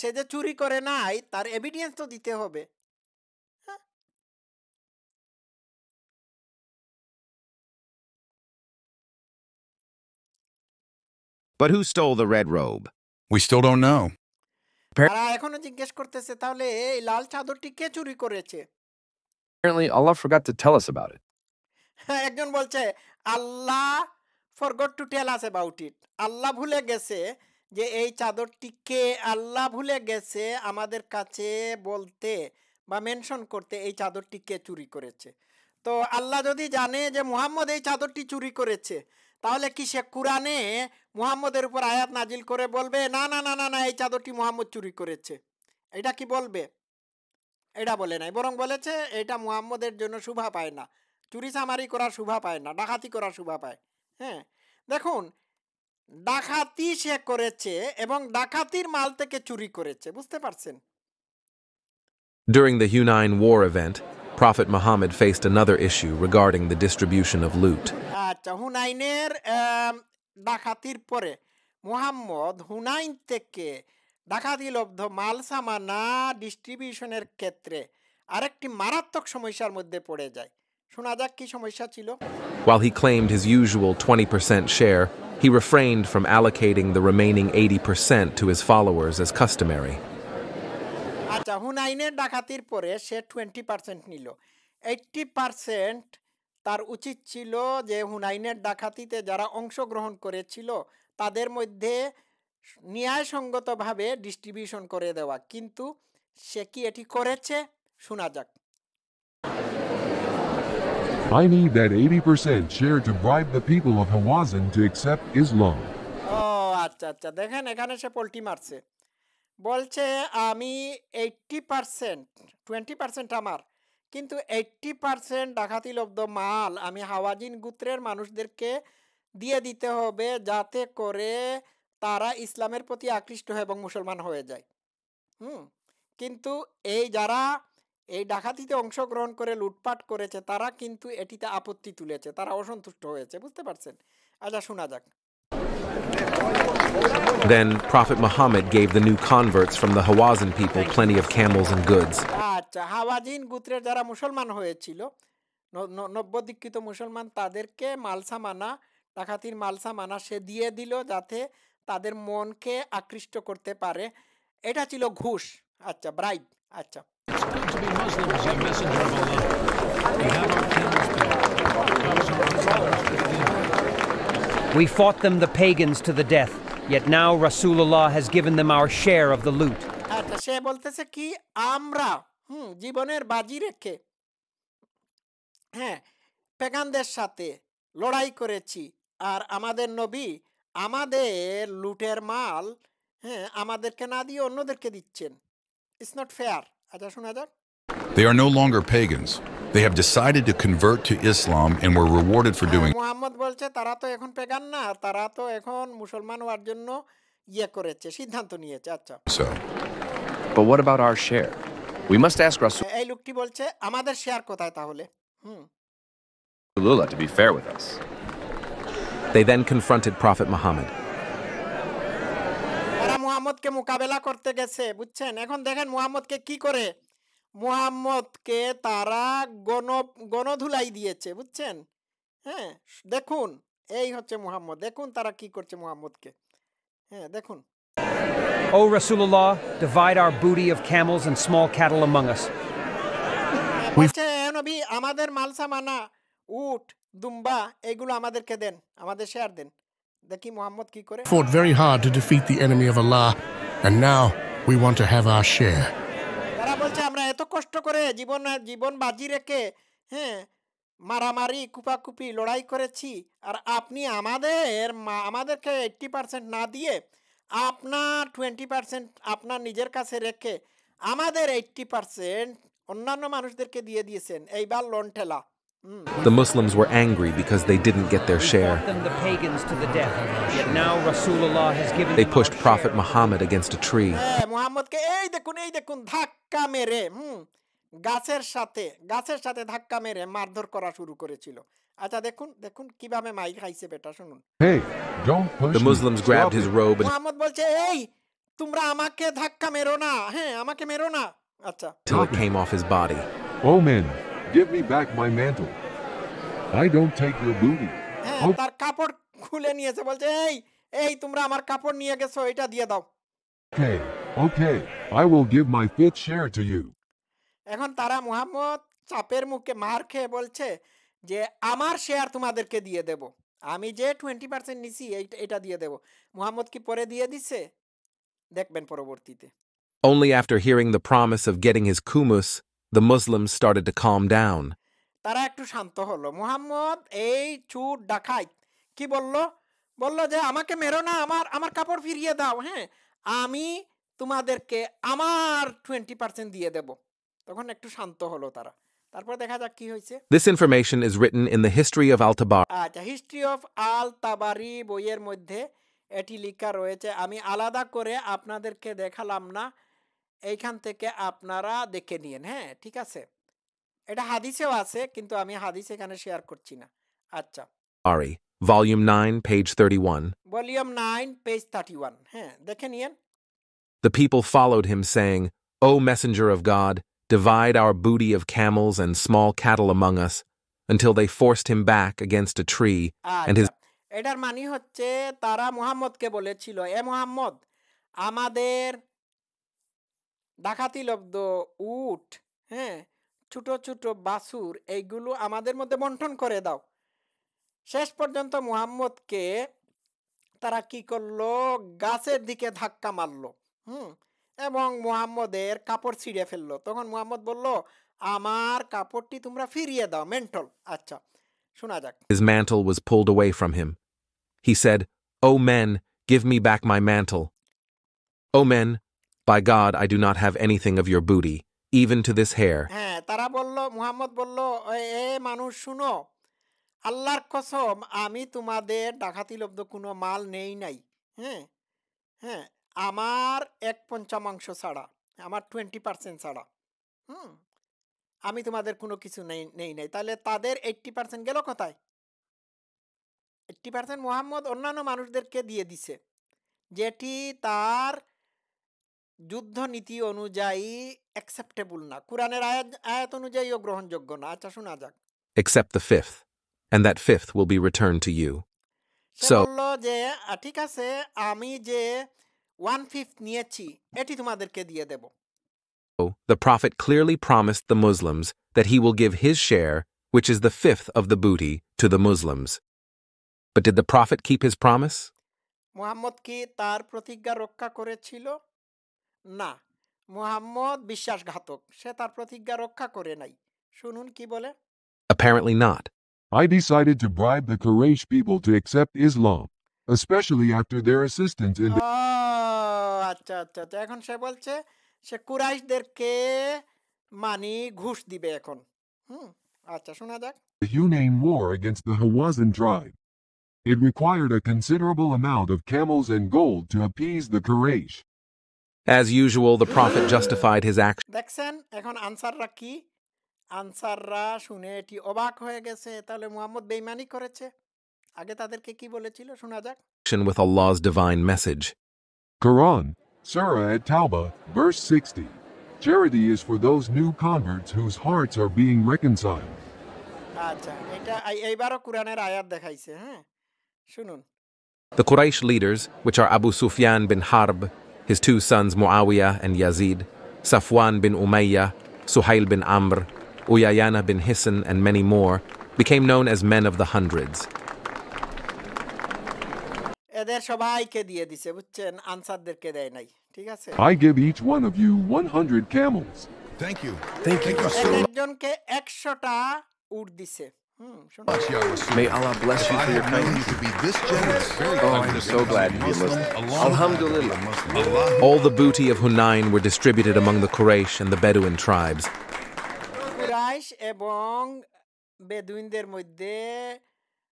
Speaker 1: সে যে চুরি করে নাই তার এভিডেন্স তো দিতে হবে। হ্যাঁ,
Speaker 8: But who stole the red robe?
Speaker 4: We still don't know.
Speaker 1: তারা এখনো জিজ্ঞেস করতেছে তাহলে এই লাল চাদরটি কে চুরি করেছে?
Speaker 9: Apparently, Allah forgot to tell us about it.
Speaker 1: একজন বলছে Allah forgot to tell us about it. Allah ভুলে গেছে যে এই চাদরটি কে, আল্লাহ ভুলে গেছে আমাদের কাছে বলতে বা মেনশন করতে এই চাদরটি কে চুরি করেছে। তো আল্লাহ যদি জানে যে মুহাম্মদ এই চাদরটি চুরি করেছে, তাহলে কি সে কোরআনে মুহাম্মদের উপর আয়াত নাজিল করে বলবে না না না না না এই চাদরটি মুহাম্মদ চুরি করেছে? এটা কি বলবে? এটা বলে নাই, বরং বলেছে এটা মুহাম্মদের জন্য শোভা পায় না, চুরি চামারি করার শোভা পায় না, ডাকাতি করার শোভা পায়। হ্যাঁ, দেখুন, ডাকাতি সে করেছে এবং ডাকাতির মাল থেকে চুরি করেছে, বুঝতে পারছেন?
Speaker 2: During the Hunayn War event, Prophet Muhammad faced another issue regarding the distribution of loot.
Speaker 1: আচ্ছা, হুনাইনের ডাকাতির পরে মুহাম্মদ হুনাইন থেকে ডাকাতি লব্ধ মাল সামানা ডিস্ট্রিবিউশনের ক্ষেত্রে আরেকটি মারাত্মক সমস্যার মধ্যে পড়ে যায়। শোনা যাক কি সমস্যা ছিল।
Speaker 2: While he claimed his usual 20% share, he refrained from allocating the remaining 80% to his followers as customary.
Speaker 1: আচ্ছা, হুনাইনের ডাকাতির পরে সে 20% নিল। 80% তার উচিত ছিল যে হুনাইনের ডাকাতিতে যারা অংশগ্রহণ করেছিল তাদের মধ্যে ন্যায়সঙ্গতভাবে ডিস্ট্রিবিউশন করে দেওয়া, কিন্তু সে কি এটি করেছে? শোনা যাক।
Speaker 3: I need that 80% share to bribe the people of Hawazin to accept Islam.
Speaker 1: ও আচ্ছা আচ্ছা, দেখেন এখানে সে পল্টি মারছে। বলছে আমি 80%, 20% আমার, কিন্তু 80% ডাকাতি লব্ধ মাল আমি হাওয়াজিন গোত্রের মানুষদেরকে দিয়ে দিতে হবে, যাতে করে তারা ইসলামের প্রতি আকৃষ্ট হয় এবং মুসলমান হয়ে যায়। কিন্তু এই যারা এই ডাকাতিতে অংশগ্রহণ করে লুটপাট করেছে তারা কিন্তু এটিতে আপত্তি তুলেছে, তারা অসন্তুষ্ট হয়েছে, বুঝতে পারছেন? আচ্ছা, শোনা যাক।
Speaker 2: Then Prophet Muhammad gave the new converts from the Hawazin people plenty of camels and goods.
Speaker 1: আচ্ছা, হাওয়াজিন গোত্রের যারা মুসলমান হয়েছিল, নব্যদীক্ষিত মুসলমান, তাদেরকে মালসামানা, ডাকাতির মালসামানা সে দিয়ে দিল যাতে তাদের মনকে আকৃষ্ট করতে পারে। এটা ছিল ঘুষ। আচ্ছা, ব্রাইব। আচ্ছা,
Speaker 10: We fought them, the pagans, to the death, yet now Rasulullah has given them our share of the loot.
Speaker 1: আচ্ছা, সে বলতেছে কি আমরা জীবনের বাজি রেখে পেগানদের সাথে লড়াই করেছি, আর আমাদের নবী আমাদের লুটের মাল আমাদেরকে না দিয়ে অন্যদেরকে দিচ্ছেন। It's not fair. আচ্ছা, শোনা যাক।
Speaker 4: They are no longer pagans. They have decided to convert to Islam and were rewarded for doing
Speaker 1: Muhammad বলছে তারা তো এখন পেগান না, তারা তো এখন মুসলমান হওয়ার জন্য করেছে, সিদ্ধান্ত নিয়েছে। আচ্ছা,
Speaker 4: so.
Speaker 9: But what about our share? We must ask
Speaker 1: এই লোকটি বলছে আমাদের শেয়ার কোথায় তাহলে?
Speaker 9: Rasulullah to be fair with us.
Speaker 2: They then confronted Prophet Muhammad.
Speaker 1: তারা মুহাম্মদকে মোকাবেলা করতে গেছে, বুঝছেন? এখন দেখেন মুহাম্মদকে কি করে। মুহাম্মদকে তারা গণধুলাই দিয়েছে, বুঝছেন? হ্যাঁ দেখুন এই হচ্ছে মুহাম্মদ, দেখুন তারা কি করছে মুহাম্মদকে। হ্যাঁ দেখুন।
Speaker 10: O Rasulullah, divide our booty of camels and small cattle among us.
Speaker 1: বলছে "এ নবী, আমাদের মাল সামানা, উট, দুম্বা এগুলো আমাদেরকে দেন, আমাদের শেয়ার দেন। দেখি মুহাম্মদ কি করে।
Speaker 11: Fought very hard to defeat the enemy of Allah, and now we want to have our share.
Speaker 1: তারা বলছে আমরা এত কষ্ট করে জীবন বাজি রেখে হ্যাঁ মারামারি কুপাকুপি লড়াই করেছি, আর আপনি আমাদেরকে 80% না দিয়ে আপনার 20% আপনার নিজের কাছে রেখে আমাদের 80% অন্যান্য মানুষদেরকে দিয়ে দিয়েছেন, এইবার লোন ঠেলা।
Speaker 2: The Muslims were angry because they didn't get their share.
Speaker 10: The pagans to the death. Yet now Rasulullah has given
Speaker 2: They pushed Prophet Muhammad against a tree.
Speaker 1: হ্যাঁ মুহাম্মদকে এই দেখুন ধাক্কা মেরে গাছের সাথে ধাক্কা মেরে মারধর করা শুরু করেছিল। আচ্ছা দেখুন কিভাবে মাইর খাইছে বেটা, শুনুন।
Speaker 3: Hey, don't push
Speaker 2: The Muslims grabbed his robe and
Speaker 1: Muhammad বলছে এই তোমরা আমাকে ধাক্কা মেরো না, হ্যাঁ আমাকে মেরো না। আচ্ছা
Speaker 2: till it came off his body.
Speaker 3: Oh men, give me back my mantle. I don't take your booty.
Speaker 1: হ্যাঁ তার কাপড় খুলে নিয়েছে, বলছে এই তোমরা আমার কাপড় নিয়ে গেছো, এটা দিয়ে দাও।
Speaker 3: Okay, I will give my 5th share to you.
Speaker 1: এখন তারা মুহাম্মদ চাপের মুখে মার খেয়ে বলছে যে আমার শেয়ার তোমাদেরকে দিয়ে দেব, আমি যে 20% নিছি এটা দিয়ে দেব। মুহাম্মদ কি পরে দিয়ে দিছে? দেখবেন পরবর্তীতে।
Speaker 2: Only after hearing the promise of getting his kumus, the Muslims started to calm down.
Speaker 1: তারা একটু শান্ত হলো। মুহাম্মদ এই চুর ডাকাইত কি বলল যে আমাকে মেরো না, আমার কাপড় ফিরিয়ে দাও, হ্যাঁ আমি তোমাদেরকে আমার 20% দিয়ে দেব। তখন একটু শান্ত হলো তারা। তারপর দেখা যাক কি হয়েছে।
Speaker 2: This information is written in the History of Al-Tabari.
Speaker 1: আচ্ছা হিস্ট্রি অফ আল তাবারি বইয়ের মধ্যে এটি লেখা রয়েছে, আমি আলাদা করে আপনাদেরকে দেখালাম না, এইখান থেকে আপনারা দেখে নিন। হ্যাঁ ঠিক আছে, এটা হাদিসেও আছে কিন্তু আমি হাদিস এখানে শেয়ার করছি না। আচ্ছা
Speaker 2: Volume 9, page 31.
Speaker 1: ভলিউম 9 পেজ 31, হ্যাঁ দেখে নিন।
Speaker 2: The people followed him, saying, O messenger of God, divide our booty of camels and small cattle among us, until they forced him back against a tree, and his...
Speaker 1: এটার মানে হচ্ছে তারা মুহাম্মদকে বলেছিল, এ মুহাম্মদ আমাদের ডাকাতিলব্ধ উট, হ্যাঁ ছোট ছোট বাছুর এইগুলো আমাদের মধ্যে বন্টন করে দাও। শেষ পর্যন্ত মুহাম্মদকে তারা কি করলো, গাছের দিকে ধাক্কা মারলো এবং মুহাম্মদের কাপড় ছিঁড়ে ফেললো। তখন মুহাম্মদ বলল আমার কাপড়টি তোমরা ফিরিয়ে দাও, মেন্টল। আচ্ছা শোনা যাক।
Speaker 2: His mantle was pulled away from him. He said, O men, give me back my mantle. O men, by God, I do not have anything of your booty, even to this hair.
Speaker 1: হ্যাঁ তারা মুহাম্মদ বলল এ মানুষ শুনো, আল্লাহর কসম আমি তোমাদের ডাকাতিলব্ধ কোনো মাল নেই নাই, হ্যাঁ আমার 1/5 ছাড়া, আমার 20% ছাড়া আমি তোমাদের কোনো কিছু নেই নাই। তাহলে তাদের 80% গেল কোথায়? 80% মুহাম্মদ অন্যান্য মানুষদেরকে দিয়ে দিছে, যেটি তার যুদ্ধ নীতি অনুযায়ী অ্যাকসেপ্টেবল না, কোরআনের আয়াত অনুযায়ীও গ্রহণযোগ্য না। আচ্ছা শোনা যাক।
Speaker 2: Except the 5th, and that 5th will be returned to you.
Speaker 1: সে বলল যে ঠিক আছে আমি যে 1/5 নিয়েছি এটি তোমাদেরকে দিয়ে দেব।
Speaker 2: The Prophet clearly promised the Muslims that he will give his share, which is the 5th of the booty, to the Muslims. But did the Prophet keep his promise?
Speaker 1: Muhammad কি তার প্রতিজ্ঞা রক্ষা করেছিল? না, মুহাম্মদ বিশ্বাসঘাতক, সে তার প্রতিজ্ঞা রক্ষা করে নাই। শুনুন কি বলে।
Speaker 2: Apparently not.
Speaker 3: I decided to bribe the Quraysh people to accept Islam, especially after their assistance in the...
Speaker 1: আচ্ছা এখন সে বলছে সে কুরাইশদেরকে ঘুষ দিবে এখন। আচ্ছা শোনা যাক।
Speaker 3: The Hunayn War against the Hawazin tribe. It required a considerable amount of camels and gold to appease the Quraysh.
Speaker 2: As usual, the Prophet justified his action.
Speaker 1: দেখছেন এখন আনসাররা কি? আনসাররা শুনে এটি অবাক হয়ে গেছে, তাহলে মুহাম্মদ বেঈমানি করেছে। আগে তাদেরকে কি বলেছিল শোনা যাক।
Speaker 2: With Allah's divine message.
Speaker 3: Quran, Surah At-Tawbah, verse 60. Charity is for those new converts whose hearts are being reconciled.
Speaker 1: আচ্ছা এটা এইবারও কোরআনের আয়াত দেখাইছে হ্যাঁ শুনুন
Speaker 2: The Quraysh leaders, which are Abu Sufyan bin Harb, his two sons Muawiyah and Yazid, Safwan bin Umayyah, Suhail bin Amr, Uyayana bin Hisn, and many more, became known as men of the hundreds.
Speaker 1: এদের সবাইকে দিয়ে দিছে বুঝছেন আনসারদেরকে দেয় নাই ঠিক আছে
Speaker 3: I give each one of you 100 camels.
Speaker 4: Thank you.
Speaker 9: Thank you.
Speaker 1: একজনকে 100টা উট দিছে
Speaker 9: May Allah bless you for your kindness. Oh, I'm so glad to be a Muslim. Alhamdulillah.
Speaker 2: All the booty of Hunain were distributed among the Quraysh and the Bedouin tribes.
Speaker 1: Quraish এবং বেদুইনদের মধ্যে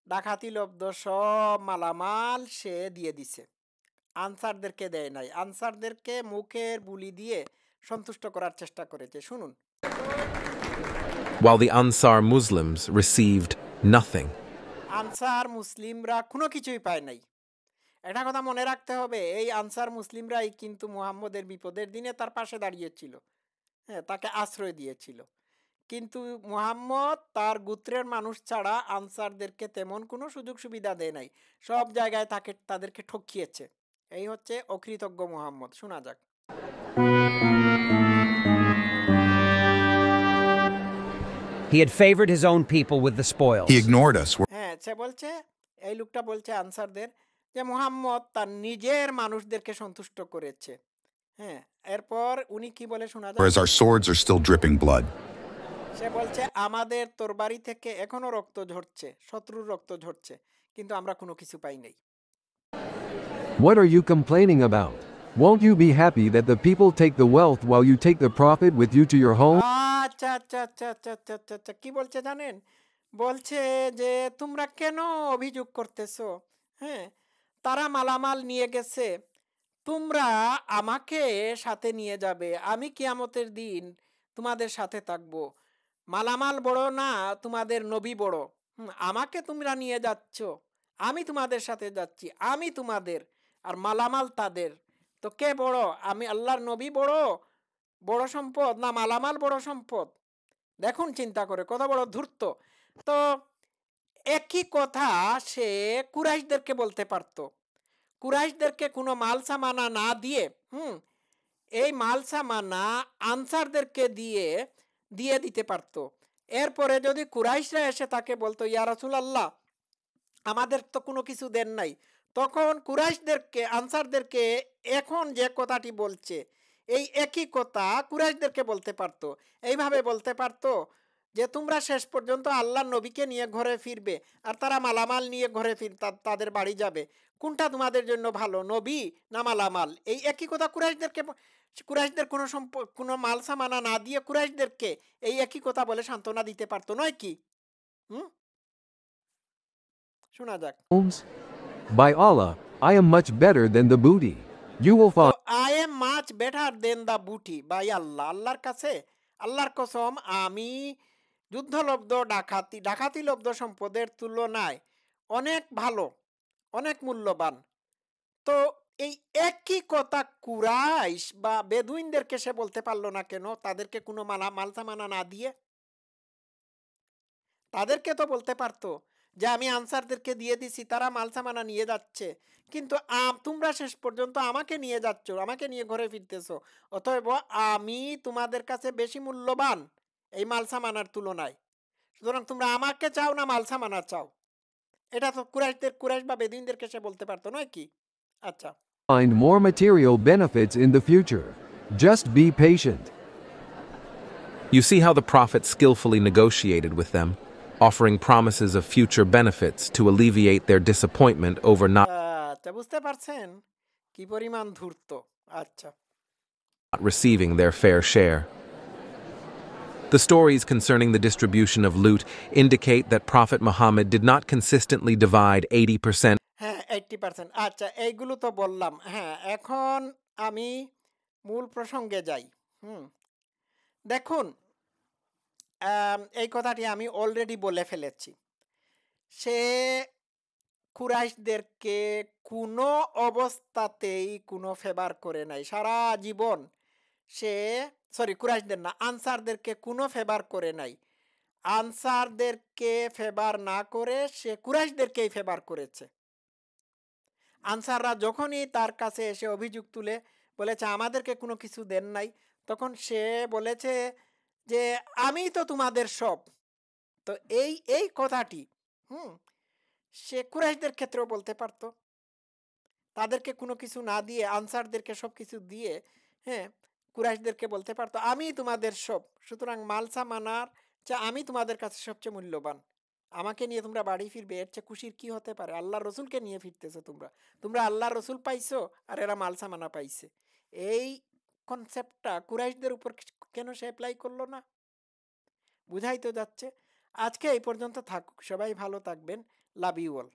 Speaker 1: ডাকাতি লব্ধ সব মালামাল সে দিয়ে দিছে আনসারদেরকে দেয় নাই আনসারদেরকে মুখের বুলি দিয়ে সন্তুষ্ট করার চেষ্টা করেছে শুনুন
Speaker 2: While the Ansar Muslims received nothing.
Speaker 1: Answer মুসলিমরা কোনো কিছুই পায় নাই এটা কথা মনে রাখতে হবে এই আনসার মুসলিমরাই কিন্তু মুহাম্মদের বিপদের দিনে তার পাশে দাঁড়িয়েছিল হ্যাঁ তাকে আশ্রয় দিয়েছিল কিন্তু মুহাম্মদ তার গোত্রের মানুষ ছাড়া আনসারদেরকে তেমন কোনো সুযোগ সুবিধা দেয় নাই সব জায়গায় তাদেরকে ঠকিয়েছে এই হচ্ছে অকৃতজ্ঞ মুহাম্মদ শোনা যাক
Speaker 10: He had favored his own people with the spoils.
Speaker 4: He ignored us.
Speaker 1: হ্যাঁ সে বলছে এই লোকটা বলছে আনসারদের যে মুহাম্মদ তার নিজের মানুষদেরকে সন্তুষ্ট করেছে হ্যাঁ এরপর উনি কি বলে শোনা যায়
Speaker 4: Whereas our swords are still dripping blood.
Speaker 1: সে বলছে আমাদের তরবারি থেকে এখনো রক্ত ঝরছে শত্রুর রক্ত ঝরছে কিন্তু আমরা কোনো কিছু পাই নাই
Speaker 12: What are you complaining about? Won't you be happy that the people take the wealth while you take the profit with you to your home?
Speaker 1: আচ্ছা আচ্ছা আচ্ছা আচ্ছা আচ্ছা আচ্ছা আচ্ছা কি বলছে জানেন বলছে যে তোমরা কেন অভিযোগ করতেছো হ্যাঁ তারা মালামাল নিয়ে গেছে তোমরা আমাকে সাথে নিয়ে যাবে আমি কিয়ামতের দিন তোমাদের সাথে থাকবো মালামাল বড় না তোমাদের নবী বড় আমাকে তোমরা নিয়ে যাচ্ছ আমি তোমাদের সাথে যাচ্ছি আমি তোমাদের আর মালামাল তাদের তো কে বড় আমি আল্লাহর নবী বড় বড় সম্পদ না মালামাল বড় সম্পদ দেখুন চিন্তা করে কত বড় ধূর্ত তো একই কথা সে কুরাইশদেরকে বলতে পারতো কুরাইশদেরকে কোনো মাল সামানা না দিয়ে এই মাল সামানা আনসারদেরকে দিয়ে দিতে পারতো এরপরে যদি কুরাইশরা এসে তাকে বলতো ইয়া রাসূলুল্লাহ আমাদের তো কোনো কিছু দেন নাই তখন কুরাইশদেরকে আনসারদেরকে এখন যে কথাটি বলছে এই একই কথা কুরাইশদেরকে বলতে পারতো এইভাবে বলতে পারতো যে তোমরা শেষ পর্যন্ত আল্লাহর নবীকে নিয়ে ঘরে ফিরবে আর তারা মালামাল নিয়ে ঘরে তাদের বাড়ি যাবে কোনটা তোমাদের জন্য ভালো নবী না মালামাল এই একই কথা কুরাইশদের কোনো মাল সামানা না দিয়ে কুরাইশদেরকে এই একই কথা বলে সান্ত্বনা দিতে পারতো নয় কি শোনা যাক
Speaker 12: By Allah, I am much better than the booty. You will find
Speaker 1: I am much better than the booty by Allah. আল্লাহর কাছে আল্লাহর কসম আমি যুদ্ধলব্ধ ডাকাতি লব্ধ সম্পদের তুলনায় অনেক ভালো অনেক মূল্যবান তো এই একই কথা কুরাইশ বা বেদুইনদেরকে সে বলতে পারলো না কেন তাদেরকে কোনো মালসামানা না দিয়ে তাদেরকে তো বলতে পারতো যে আমি আনসারদেরকে দিয়ে দিছি তারা মালসামানা নিয়ে যাচ্ছে কিন্তু তোমরা শেষ পর্যন্ত আমাকে নিয়ে যাচ্ছ আমাকে নিয়ে ঘরে ফিরতেছো অতএব আমি তোমাদের কাছে বেশি মূল্যবান এই মালসামানার তুলনায় সুতরাং তোমরা আমাকে চাও না মালসামানা চাও এটা তো কুরাইশ বা বেদুইনদেরকে সে বলতে পারতো নয় কি আচ্ছা
Speaker 12: find more material benefits in the future. Just be patient.
Speaker 2: You see how the Prophet skillfully negotiated with them, offering promises of future benefits to alleviate their disappointment over not
Speaker 1: বুঝতে পারছেন কি পরিমাণ ধূর্ত আচ্ছা
Speaker 2: receiving their fair share. The stories concerning the distribution of loot indicate that Prophet Muhammad did not consistently divide 80%.
Speaker 1: হ্যাঁ 80%। আচ্ছা এইগুলো তো বললাম। হ্যাঁ এখন আমি মূল প্রসঙ্গে যাই। দেখুন এই কথাটি আমি অলরেডি বলে ফেলেছি। সে কুরাইশদেরকে কোনো অবস্থাতেই কোনো ফেভার করে নাই। সারা জীবন সে কুরাইশদের না আনসারদেরকে কোনো ফেভার করে নাই। আনসারদেরকে ফেভার না করে সে কুরাইশদেরকেই ফেভার করেছে। আনসাররা যখনই তার কাছে এসে অভিযোগ তুলে বলেছে আমাদেরকে কোনো কিছু দেন নাই, তখন সে বলেছে যে আমি তো তোমাদের সব। তো এই এই কথাটি সে কুরাইশদের ক্ষেত্রেও বলতে পারত, তাদেরকে কোনো কিছু না দিয়ে আনসারদেরকে সব কিছু দিয়ে কুরাইশদেরকে বলতে পারতো আমি তোমাদের সব, সুতরাং মালসা মানার যে আমি তোমাদের কাছে সবচেয়ে মূল্যবান, আমাকে নিয়ে তোমরা বাড়ি ফিরবে, এর চেয়ে খুশির কি হতে পারে? আল্লাহ রসুলকে নিয়ে ফিরতেছো তোমরা আল্লাহ রসুল পাইছো আর এরা মালসা মানা পাইছে। এই কনসেপ্টটা কুরাইশদের উপর কেন সে অ্যাপ্লাই করলো না? বুঝাই তো যাচ্ছে। আজকে এই পর্যন্ত থাকুক, সবাই ভালো থাকবেন। Love you all.